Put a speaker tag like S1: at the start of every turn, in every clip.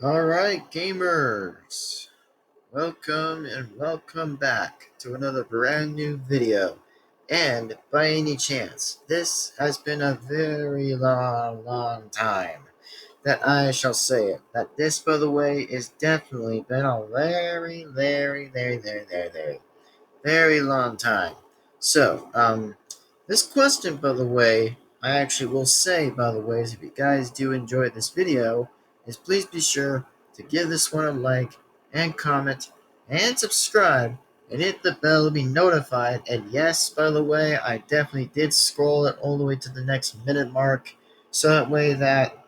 S1: Alright, gamers! Welcome and welcome back to another brand new video. And by any chance, this has been a very long time that I shall say it. That this, by the way, is definitely been a very long time. This question, by the way, I actually will say, by the way, is if you guys do enjoy this video, is please be sure to give this one a like and comment and subscribe and hit the bell to be notified. And yes, by the way, I definitely did scroll it all the way to the next minute mark, so that way that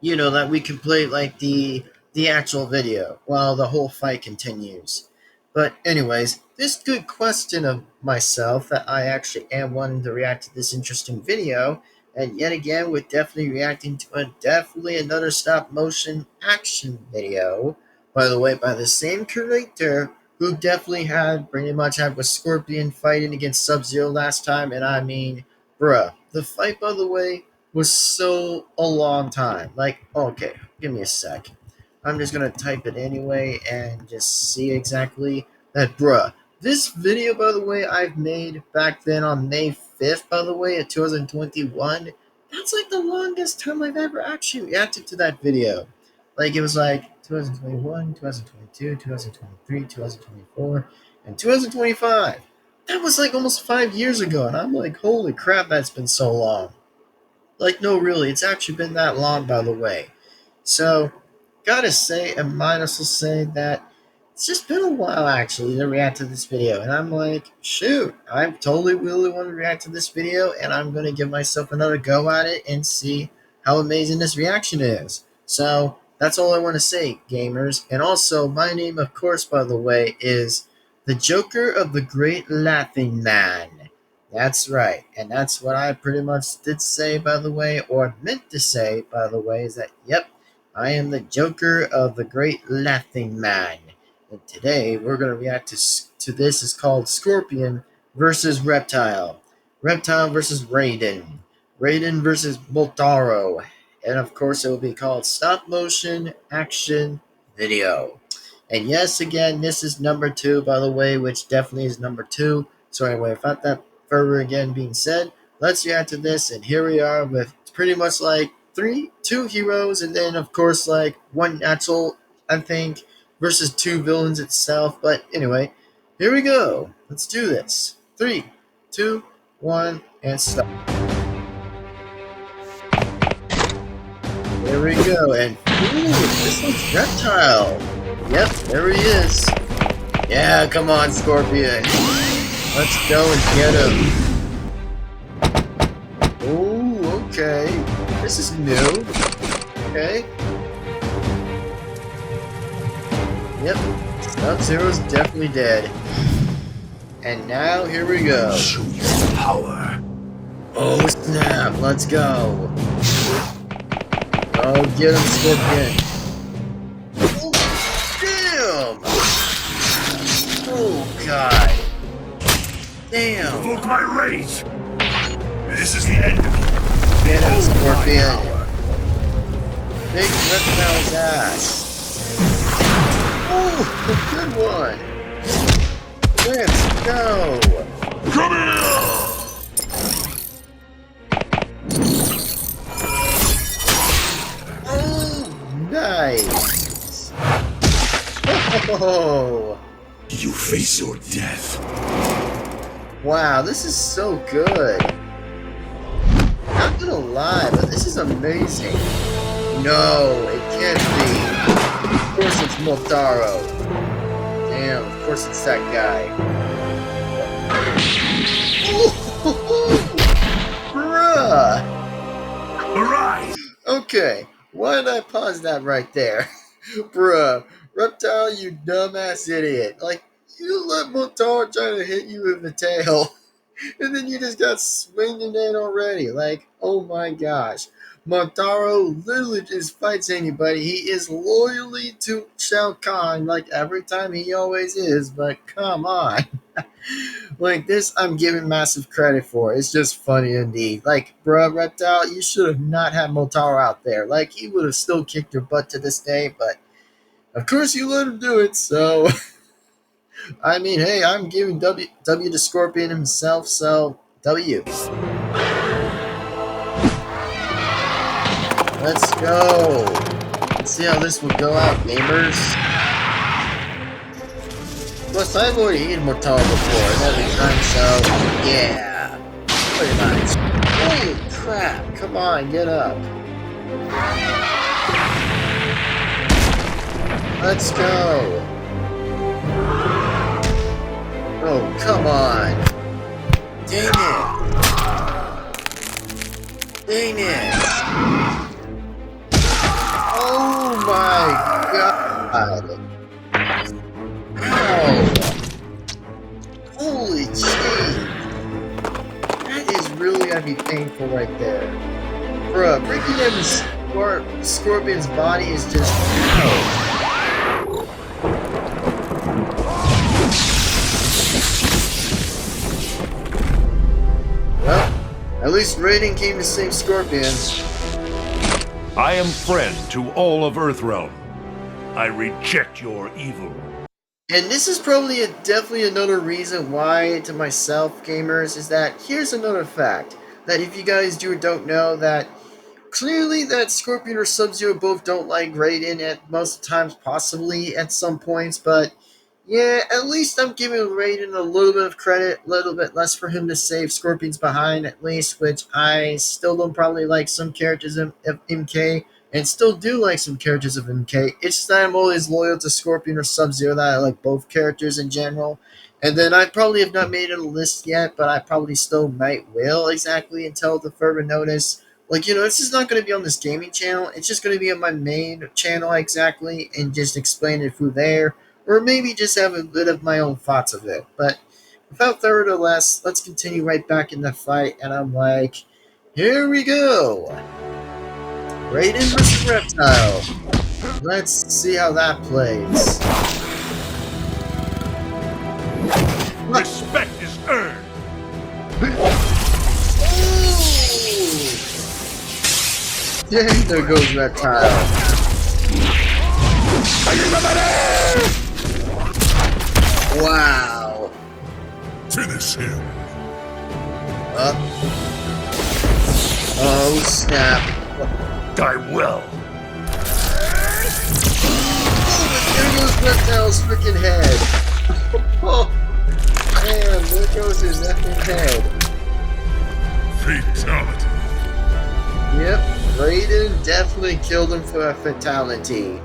S1: we can play like the actual video while the whole fight continues. But anyways, this good question of myself that I actually am wanting to react to this interesting video, and yet again we're definitely reacting to definitely another stop motion action video. By the way, by the same creator who definitely had pretty much had with Scorpion fighting against Sub-Zero last time, and I mean, bruh, the fight, by the way, was so a long time. Like, okay, give me a sec. I'm just gonna type it anyway and just see exactly that, bruh. This video, by the way, I've made back then on May 5th, by the way, of 2021. That's like the longest time I've ever actually reacted to that video. Like, it was like 2021, 2022, 2023, 2024, and 2025. That was like almost 5 years ago, and I'm like, holy crap, that's been so long. Like, no, really, it's actually been that long, by the way. So, gotta say, I might also say that it's just been a while, actually, to react to this video. And I'm like, shoot, I totally really want to react to this video, and I'm going to give myself another go at it and see how amazing this reaction is. So, that's all I want to say, gamers. And also, my name, of course, by the way, is the Joker of the Great Laughing Man. That's right. And that's what I pretty much did say, by the way, or meant to say, by the way, is that, yep, I am the Joker of the Great Laughing Man. And today we're going to react to this. Is called Scorpion versus Reptile. Reptile versus Raiden. Raiden versus Motaro. And of course, it will be called Stop Motion Action Video. And yes, again, this is number 2, by the way, which definitely is number 2. So anyway, without that further again being said, let's react to this. And here we are with pretty much like two heroes, and then of course like one natural, I think, versus two villains itself. But anyway, here we go. Let's do this. 3, 2, 1, and stop. There we go. And ooh, this one's Reptile. Yep, there he is. Yeah, come on, Scorpion. Let's go and get him. Oh, okay. This is new. Okay. Yep. Sub-Zero's definitely dead. And now, here we go.
S2: Show your power.
S1: Oh, snap. Let's go. Oh, get him, Scorpion. Oh, damn. Oh, God. Damn.
S2: Provoke my rage. This is the end of you.
S1: Get him, Scorpion. Big Reptile's ass. Oh, a good one. Let's go.
S2: Come here.
S1: Oh, nice. Oh.
S2: You face your death.
S1: Wow, this is so good. Not gonna lie, but this is amazing. No, it can't be. Of course it's Motaro. Damn, of course it's that guy. Bruh!
S2: Arise.
S1: Okay, why did I pause that right there? Bruh, Reptile, you dumbass idiot. Like, you let Motaro try to hit you with the tail, and then you just got swinging in already. Like, oh my gosh. Motaro literally just fights anybody. He is loyally to Shao Kahn, like every time he always is, but come on. Like this, I'm giving massive credit for. It's just funny indeed. Like, bruh, Reptile, you should have not had Motaro out there. Like, he would have still kicked your butt to this day, but of course you let him do it. So, I mean, hey, I'm giving W to Scorpion himself. So, W. Let's go. Let's see how this will go out, gamers. Plus, I've already eaten Motaro before, and every time, so yeah, pretty much. Holy crap! Come on, get up. Let's go. Oh, come on. Dang it. Dang it. Oh my god. Ow. Holy shit. That is really gonna be painful right there. Bruh, breaking down Scorpion's body is just... Ow. Well, at least Raiden came to save Scorpion.
S2: I am friend to all of Earthrealm. I reject your evil.
S1: And this is probably definitely another reason why, to myself, gamers, is that here's another fact. That if you guys do or don't know, that clearly that Scorpion or Sub-Zero both don't like Raiden at most times, possibly at some points, but yeah, at least I'm giving Raiden a little bit of credit, a little bit less for him to save Scorpion's behind, at least, which I still don't probably like some characters of MK, and still do like some characters of MK. It's just that I'm always loyal to Scorpion or Sub-Zero, that I like both characters in general. And then I probably have not made it a list yet, but I probably still might will exactly until the further notice. Like, this is not going to be on this gaming channel. It's just going to be on my main channel exactly, and just explain it through there, or maybe just have a bit of my own thoughts of it. But without further less, let's continue right back in the fight, and I'm like, here we go! Raiden vs. Reptile. Let's see how that plays.
S2: Respect is earned.
S1: Dang, there goes Reptile. Wow.
S2: Finish him.
S1: Up. Oh, snap.
S2: Die well.
S1: Oh, there goes Reptile's freaking head. Oh, man, there goes his effing head.
S2: Fatality.
S1: Yep, Raiden definitely killed him for a fatality.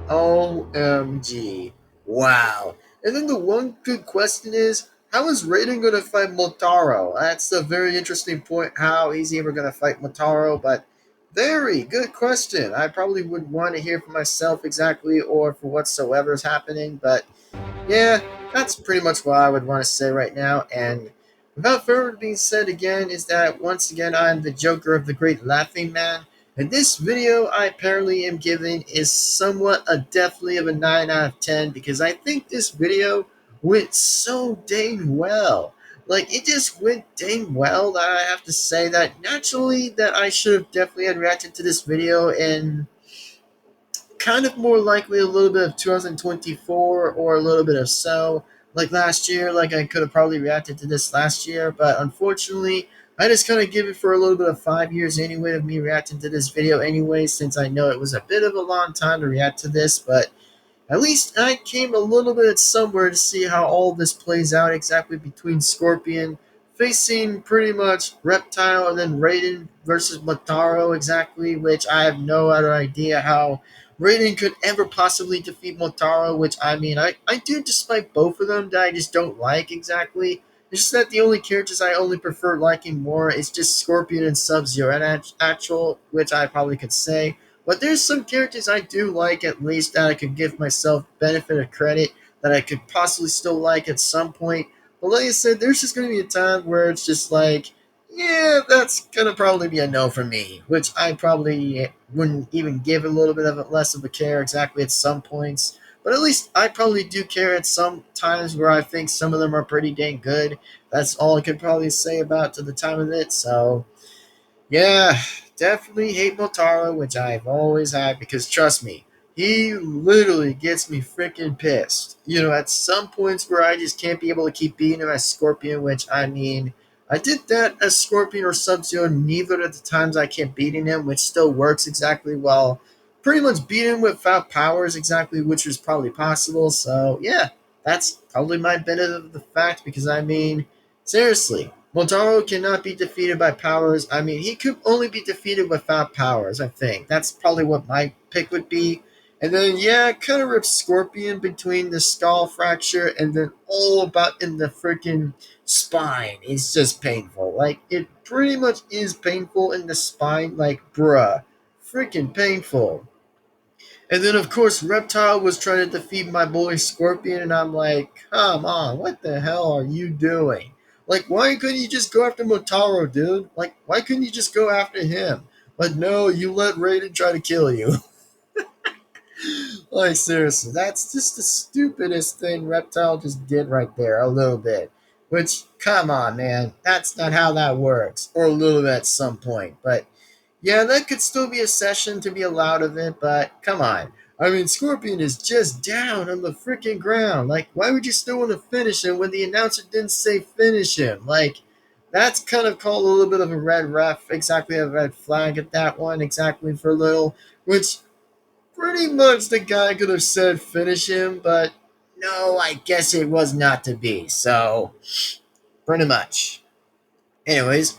S1: OMG. Wow. And then the one good question is, how is Raiden going to fight Motaro? That's a very interesting point, how he's ever going to fight Motaro, but very good question. I probably would want to hear for myself exactly, or for whatsoever is happening, but yeah, that's pretty much what I would want to say right now. And without further being said again, is that once again I'm the Joker of the Great Laughing Man. And this video I apparently am giving is somewhat definitely of a 9 out of 10, because I think this video went so dang well. Like, it just went dang well that I have to say that naturally that I should have definitely had reacted to this video in kind of more likely a little bit of 2024, or a little bit of so like last year. Like, I could have probably reacted to this last year, but unfortunately I just kind of give it for a little bit of 5 years anyway of me reacting to this video anyway, since I know it was a bit of a long time to react to this. But at least I came a little bit somewhere to see how all this plays out exactly between Scorpion facing pretty much Reptile, and then Raiden versus Motaro exactly, which I have no other idea how Raiden could ever possibly defeat Motaro, which I mean, I do despite both of them that I just don't like exactly. It's just that the only characters I only prefer liking more is just Scorpion and Sub-Zero, and actual, which I probably could say. But there's some characters I do like, at least, that I could give myself benefit of credit, that I could possibly still like at some point. But like I said, there's just going to be a time where it's just like, yeah, that's going to probably be a no for me, which I probably wouldn't even give a little bit of less of a care exactly at some points. But at least I probably do care at some times where I think some of them are pretty dang good. That's all I could probably say about to the time of it. So yeah, definitely hate Motaro, which I've always had because trust me, he literally gets me freaking pissed. At some points where I just can't be able to keep beating him as Scorpion, which I mean, I did that as Scorpion or Sub Zero, neither of the times I kept beating him, which still works exactly well. Pretty much beat him without powers exactly, which was probably possible. So yeah, that's probably my benefit of the fact because I mean, seriously, Motaro cannot be defeated by powers. I mean, he could only be defeated without powers, I think. That's probably what my pick would be. And then, yeah, kind of rips Scorpion between the skull fracture and then all about in the freaking spine. It's just painful. Like, it pretty much is painful in the spine. Like, bruh, freaking painful. And then, of course, Reptile was trying to defeat my boy Scorpion, and I'm like, come on, what the hell are you doing? Like, why couldn't you just go after Motaro, dude? Like, why couldn't you just go after him? But no, you let Raiden try to kill you. Like, seriously, that's just the stupidest thing Reptile just did right there, a little bit. Which, come on, man, that's not how that works. Or a little bit at some point, but yeah, that could still be a session to be allowed of it, but come on. I mean, Scorpion is just down on the freaking ground. Like, why would you still want to finish him when the announcer didn't say finish him? Like, that's kind of called a little bit of a red ref, exactly a red flag at that one, exactly for a little, which pretty much the guy could have said finish him, but no, I guess it was not to be. So, pretty much. Anyways,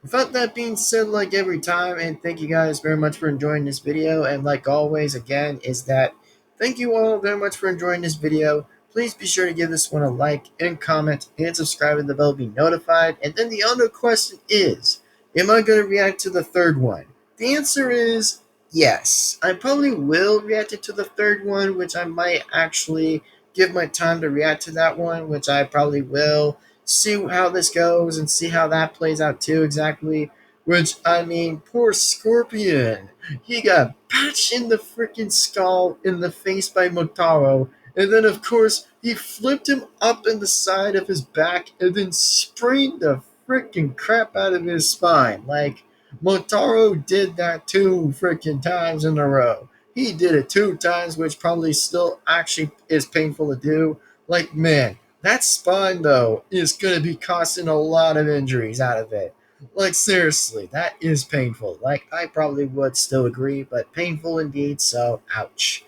S1: without that being said, like every time, and thank you guys very much for enjoying this video, and like always, again, is that thank you all very much for enjoying this video. Please be sure to give this one a like and comment and subscribe and the bell to be notified. And then the other question is, am I going to react to the third one? The answer is yes. I probably will react it to the third one, which I might actually give my time to react to that one, which I probably will see how this goes and see how that plays out too exactly. Which I mean, poor Scorpion. He got patched in the freaking skull in the face by Motaro, and then of course he flipped him up in the side of his back and then sprained the freaking crap out of his spine. Like Motaro did that 2 freaking times in a row. He did it 2 times, which probably still actually is painful to do. Like man, that spine, though, is going to be costing a lot of injuries out of it. Like, seriously, that is painful. Like, I probably would still agree, but painful indeed, so ouch.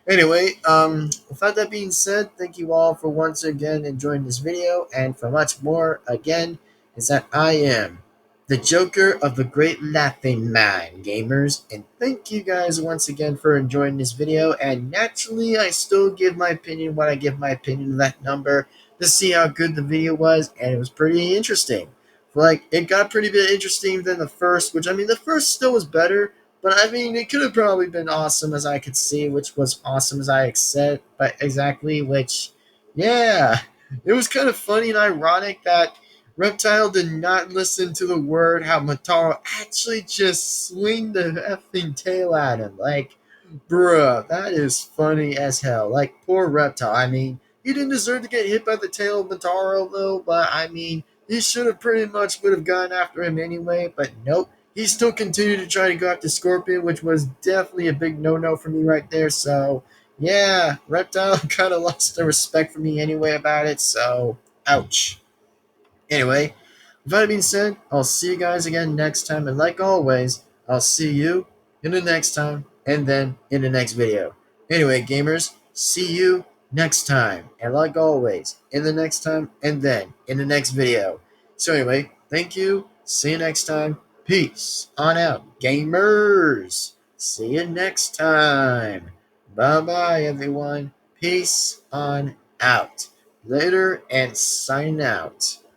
S1: Anyway, without that being said, thank you all for once again enjoying this video, and for much more, again, is that I am the Joker of the Great Laughing Man, gamers, and thank you guys once again for enjoying this video, and naturally, I still give my opinion when I give my opinion of that number to see how good the video was, and it was pretty interesting. Like, it got pretty bit interesting than the first, which, I mean, the first still was better, but I mean, it could have probably been awesome as I could see, which was awesome as I said, but exactly, which, yeah, it was kind of funny and ironic that Reptile did not listen to the word how Motaro actually just swing the effing tail at him. Like, bruh, that is funny as hell. Like, poor Reptile. I mean, he didn't deserve to get hit by the tail of Motaro, though, but I mean, he should have pretty much would have gone after him anyway, but nope. He still continued to try to go after Scorpion, which was definitely a big no-no for me right there. So, yeah, Reptile kind of lost the respect for me anyway about it. So, ouch. Anyway, with that being said, I'll see you guys again next time. And like always, I'll see you in the next time and then in the next video. Anyway, gamers, see you next time. And like always, in the next time and then in the next video. So anyway, thank you. See you next time. Peace on out, gamers. See you next time. Bye-bye, everyone. Peace on out. Later and sign out.